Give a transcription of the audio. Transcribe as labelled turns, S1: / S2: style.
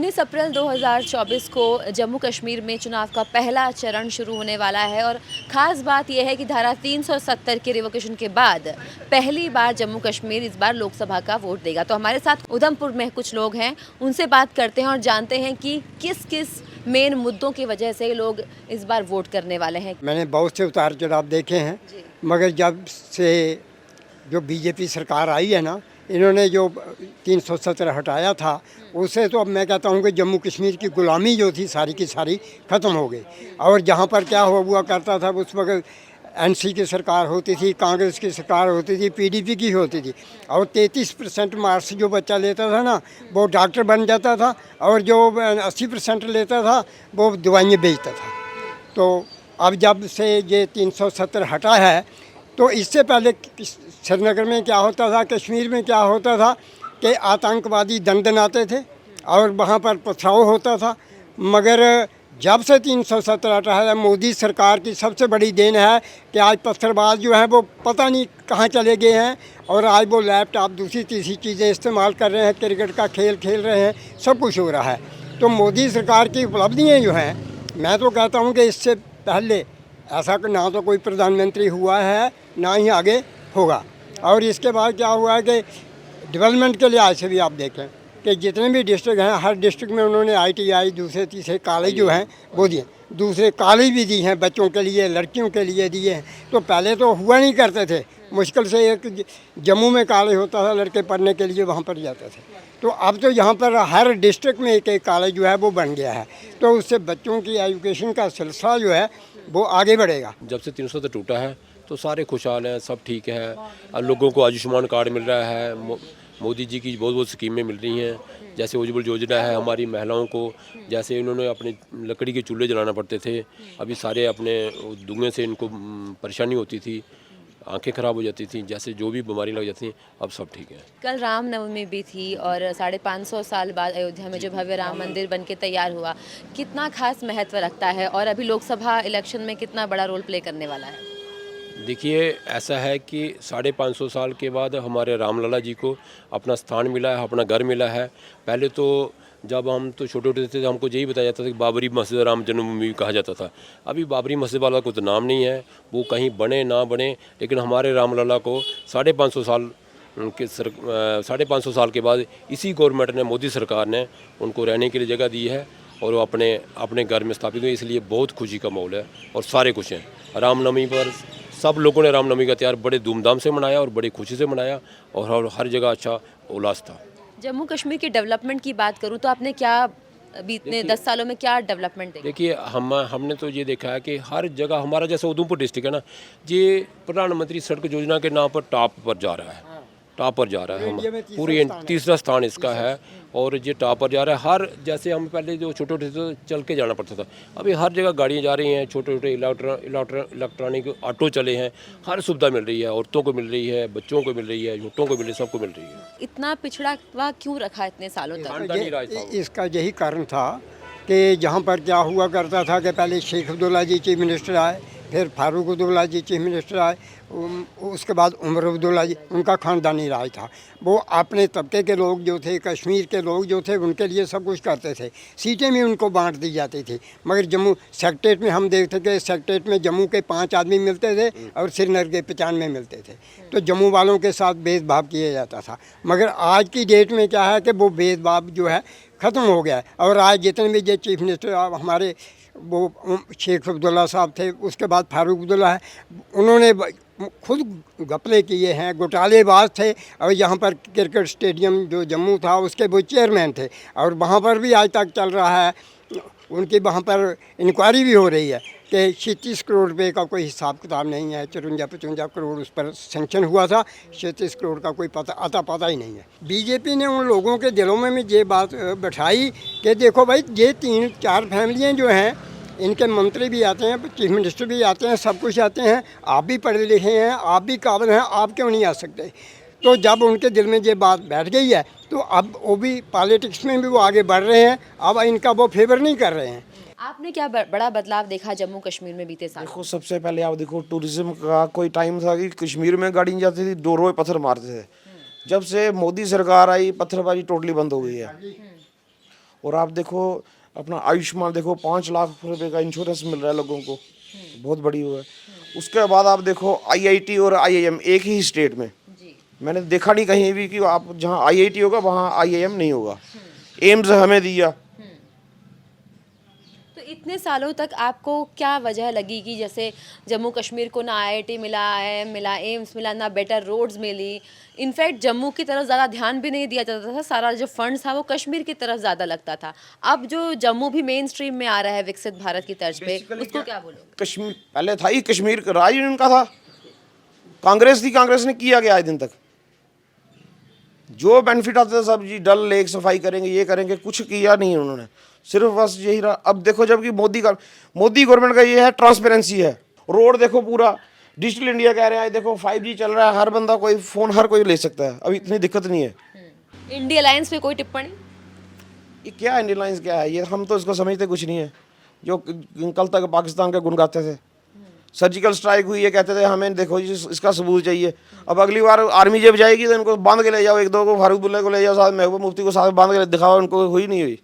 S1: 19 अप्रैल 2024 को जम्मू कश्मीर में चुनाव का पहला चरण शुरू होने वाला है और ख़ास बात यह है कि धारा 370 के रिवोकेशन के बाद पहली बार जम्मू कश्मीर इस बार लोकसभा का वोट देगा। तो हमारे साथ उधमपुर में कुछ लोग हैं, उनसे बात करते हैं और जानते हैं कि किस किस मेन मुद्दों की वजह से लोग इस बार वोट करने वाले हैं।
S2: मैंने बहुत से उतार चढ़ाव देखे हैं, मगर जब से जो बीजेपी सरकार आई है ना, इन्होंने जो 370 हटाया था, उससे तो अब मैं कहता हूँ कि जम्मू कश्मीर की गुलामी जो थी सारी की सारी ख़त्म हो गई। और जहाँ पर क्या हुआ करता था, उस वक्त एनसी की सरकार होती थी, कांग्रेस की सरकार होती थी, पीडीपी की होती थी, और 33% मार्क्स जो बच्चा लेता था ना, वो डॉक्टर बन जाता था, और जो 80% लेता था वो दवाइयाँ बेचता था। तो अब जब से ये 370 हटा है, तो इससे पहले श्रीनगर में क्या होता था, कश्मीर में क्या होता था कि आतंकवादी दंडनाते थे और वहाँ पर पथराव होता था। मगर जब से 370 हटा है, मोदी सरकार की सबसे बड़ी देन है कि आज पत्थरबाज जो हैं वो पता नहीं कहाँ चले गए हैं, और आज वो लैपटॉप दूसरी तीसरी चीज़ें इस्तेमाल कर रहे हैं, क्रिकेट का खेल खेल रहे हैं, सब कुछ हो रहा है। तो मोदी सरकार की उपलब्धियाँ जो हैं, मैं तो कहता हूँ कि इससे पहले ऐसा ना तो कोई प्रधानमंत्री हुआ है, ना ही आगे होगा। और इसके बाद क्या हुआ है कि डेवलपमेंट के लिहाज से भी आप देखें कि जितने भी डिस्ट्रिक्ट हैं, हर डिस्ट्रिक्ट में उन्होंने ITI दूसरे तीसरे कॉलेज जो हैं वो दिए, दूसरे कॉलेज भी दी हैं बच्चों के लिए, लड़कियों के लिए दिए हैं। तो पहले तो हुआ नहीं करते थे, मुश्किल से एक जम्मू में कॉलेज होता था, लड़के पढ़ने के लिए वहाँ पर जाते थे। तो अब तो यहाँ पर हर डिस्ट्रिक्ट में एक एक कॉलेज जो है वो बन गया है, तो उससे बच्चों की एजुकेशन का सिलसिला जो है वो आगे बढ़ेगा।
S3: जब से 370 टूटा है तो सारे खुशहाल हैं, सब ठीक है। अब लोगों को आयुष्मान कार्ड मिल रहा है, मोदी जी की बहुत स्कीमें मिल रही हैं, जैसे उज्ज्वल योजना है हमारी महिलाओं को, जैसे इन्होंने अपने लकड़ी के चूल्हे जलाना पड़ते थे, अभी सारे अपने धुएं से इनको परेशानी होती थी, आंखें ख़राब हो जाती थी, जैसे जो भी बीमारी लग जाती थी, अब सब ठीक है।
S1: कल रामनवमी भी थी और 550 साल बाद अयोध्या में जो भव्य राम मंदिर बनके तैयार हुआ, कितना खास महत्व रखता है और अभी लोकसभा इलेक्शन में कितना बड़ा रोल प्ले करने वाला है?
S3: देखिए, ऐसा है कि 550 साल के बाद हमारे रामलला जी को अपना स्थान मिला है, अपना घर मिला है। पहले तो जब हम तो छोटे छोटे थे, हमको यही बताया जाता था कि बाबरी मस्जिद राम जन्मभूमि कहा जाता था। अभी बाबरी मस्जिद वाला को तो नाम नहीं है, वो कहीं बने ना बने, लेकिन हमारे रामलला को 550 साल के 550 साल के बाद इसी गवर्नमेंट ने, मोदी सरकार ने उनको रहने के लिए जगह दी है और वो अपने घर में स्थापित हुए, इसलिए बहुत खुशी का माहौल है और सारे खुश हैं। रामनवमी पर सब लोगों ने रामनवमी का त्यौहार बड़े धूमधाम से मनाया और बड़ी खुशी से मनाया, और हर जगह अच्छा उल्लास था।
S1: जम्मू कश्मीर की डेवलपमेंट की बात करूं तो आपने क्या बीतने 10 सालों में क्या डेवलपमेंट देखी?
S3: देखिए, हमने तो ये देखा है कि हर जगह हमारा जैसे उधमपुर डिस्ट्रिक्ट है ना, ये प्रधानमंत्री सड़क योजना के नाम पर टॉप पर जा रहा है, टॉप पर जा रहा है। हम पूरी तीसरा स्थान इसका है और ये टॉप पर जा रहा है। हर जैसे हम पहले जो छोटे छोटे थे चल के जाना पड़ता था, अभी हर जगह गाड़ियाँ जा रही हैं, छोटे छोटे इलेक्ट्रॉनिक ऑटो चले हैं, हर सुविधा मिल रही है, औरतों को मिल रही है, बच्चों को मिल रही है, युवकों को मिल रही है, सबको मिल रही है।
S1: इतना पिछड़ा हुआ क्यों रखा इतने सालों तक?
S2: इसका यही कारण था कि जहाँ पर क्या हुआ करता था कि पहले शेख अब्दुल्ला जी चीफ मिनिस्टर आए, फिर फारूक अब्दुल्ला जी चीफ मिनिस्टर आए, उसके बाद उमर अब्दुल्ला जी, उनका ख़ानदानी राज था। वो अपने तबके के लोग जो थे, कश्मीर के लोग जो थे, उनके लिए सब कुछ करते थे, सीटें भी उनको बांट दी जाती थी। मगर जम्मू सेक्रेटरीट में हम देखते कि सेक्रेटरीट में जम्मू के 5 आदमी मिलते थे और श्रीनगर के 95 मिलते थे, तो जम्मू वालों के साथ भेदभाव किया जाता था। मगर आज की डेट में क्या है कि वो भेदभाव जो है ख़त्म हो गया है, और आज जितने भी जो चीफ मिनिस्टर हमारे वो शेख अब्दुल्ला साहब थे, उसके बाद फारूक अब्दुल्ला है, उन्होंने खुद घपले किए हैं, घोटालेबाज थे। और यहाँ पर क्रिकेट स्टेडियम जो जम्मू था उसके वो चेयरमैन थे, और वहाँ पर भी आज तक चल रहा है, उनकी वहाँ पर इंक्वायरी भी हो रही है कि 36 करोड़ रुपये का कोई हिसाब किताब नहीं है। 54-55 करोड़ उस पर सेंक्शन हुआ था, 36 करोड़ का कोई पता ही नहीं है। बीजेपी ने उन लोगों के दिलों में ये बात बैठाई कि देखो भाई, ये 3-4 फैमिलियाँ जो हैं, इनके मंत्री भी आते हैं, चीफ मिनिस्टर भी आते हैं, सब कुछ आते हैं, आप भी पढ़े लिखे हैं, आप भी काबिल हैं, आप क्यों नहीं आ सकते? तो जब उनके दिल में ये बात बैठ गई है, तो अब वो भी पॉलिटिक्स में भी वो आगे बढ़ रहे हैं, अब इनका वो फेवर नहीं कर रहे हैं।
S1: आपने क्या बड़ा बदलाव देखा जम्मू कश्मीर में बीते साल?
S4: देखो, सबसे पहले आप देखो, टूरिज्म का कोई टाइम था कि कश्मीर में गाड़ी नहीं जाती थी, 2 रोज पत्थर मारते थे। जब से मोदी सरकार आई, पत्थरबाजी टोटली बंद हो गई है। और आप देखो अपना आयुष्मान देखो 5 लाख रुपए का इंश्योरेंस मिल रहा है लोगों को, बहुत बड़ी हुआ है। उसके बाद आप देखो आईआईटी और आईआईएम एक ही स्टेट में, मैंने देखा नहीं कहीं भी कि आप जहाँ आईआईटी होगा वहाँ आईआईएम नहीं होगा। एम्स हमें दिया।
S1: तो इतने सालों तक आपको क्या वजह लगी कि जैसे जम्मू कश्मीर को ना आईआईटी मिला, आईआईएम मिला, एम्स मिला, ना बेटर रोड्स मिली, इनफैक्ट जम्मू की तरफ ज़्यादा ध्यान भी नहीं दिया जाता था, सारा जो फंड्स था वो कश्मीर की तरफ ज़्यादा लगता था। अब जो जम्मू भी मेन स्ट्रीम में आ रहा है विकसित भारत की तर्ज पे, उसको क्या बोलोगे?
S4: कश्मीर पहले था ही, कश्मीर का राज उनका था, कांग्रेस थी, कांग्रेस ने किया गया आज दिन तक जो बेनिफिट आते थे सब जी, डल लेक सफाई करेंगे, ये करेंगे, कुछ किया नहीं उन्होंने, सिर्फ बस यही रहा। अब देखो जबकि मोदी गवर्नमेंट का ये है, ट्रांसपेरेंसी है। रोड देखो पूरा डिजिटल इंडिया कह रहे हैं, देखो 5G चल रहा है, हर बंदा कोई फोन हर कोई ले सकता है, अभी इतनी दिक्कत नहीं है।
S1: इंडिया अलायंस पे कोई टिप्पणी?
S4: ये क्या इंडियन लाइंस क्या है, ये हम तो इसको समझते कुछ नहीं है। जो कल तक पाकिस्तान के गुण गाते थे, सर्जिकल स्ट्राइक हुई है, कहते थे हमें देखो जी इसका सबूत चाहिए। अब अगली बार आर्मी जब जाएगी तो इनको बांध के ले जाओ, 1-2 को, फारूक अब्दुल्ला को ले जाओ, साथ महबूब मुफ्ती को साथ बांध के दिखाओ, इनको हुई नहीं हुई।